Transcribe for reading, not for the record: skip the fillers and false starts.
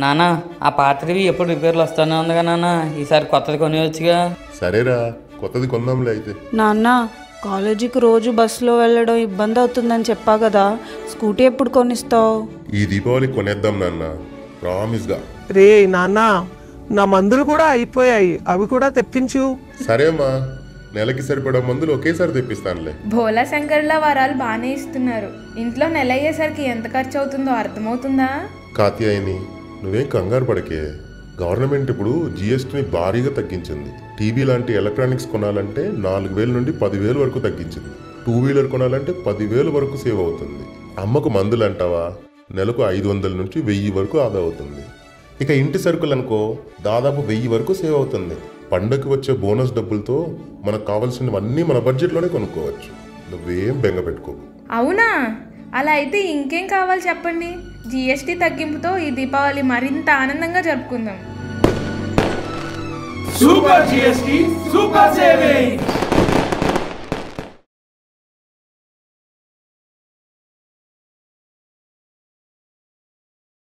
నాన్న ఆ పాత్రవి ఎప్పుడు రిపేర్లు వస్తూనే ఉందిగా నాన్న, ఈసారి కొత్తది కొనివచ్చుగా. సరేరా, కొత్తది కొందాంలే అయితే. నాన్న కాలేజీకి రోజు బస్సులో వెళ్ళడం ఇబ్బంది అవుతుందని చెప్పా కదా, స్కూటీ ఎప్పుడు కొనిస్తావు? ఈ దీపావళి కొనేద్దాం నాన్న, ప్రామిస్గా. రే నాన్న, నా మందులు కూడా అయిపోయాయి, అవి కూడా తెప్పించు. సరేమ్మా, నెలకి సరిపడా మందులు ఒకేసారి తెప్పిస్తానులే. భోలా శంకర్ల వరాలు బాగానే ఇస్తున్నారు. ఇంట్లో నెల అయ్యేసరికి ఎంత ఖర్చు అవుతుందో అర్థమవుతుందా? కాత్యాయని, నువ్వేం కంగారు పడకే. గవర్నమెంట్ ఇప్పుడు జిఎస్టీని భారీగా తగ్గించింది. టీవీ లాంటి ఎలక్ట్రానిక్స్ కొనాలంటే 4,000 నుండి 10,000 వరకు తగ్గించింది. 2 వీలర్ కొనాలంటే 10,000 వరకు సేవ్ అవుతుంది. అమ్మకు మందులు అంటావా, నెలకు 500 నుంచి 1000 వరకు ఆదా అవుతుంది. ఇక ఇంటి సరుకులు అనుకో, దాదాపు 1000 వరకు సేవ్ అవుతుంది. పండగకి వచ్చే బోనస్ డబ్బులతో మనకు కావాల్సినవన్నీ మన బడ్జెట్లోనే కొనుక్కోవచ్చు. నువ్వేం బెంగ పెట్టుకోకు. అవునా? అలా అయితే ఇంకేం కావాలి చెప్పండి. జిఎస్టీ తగ్గింపుతో ఈ దీపావళి మరింత ఆనందంగా జరుపుకుందాం. Super GST, super saving.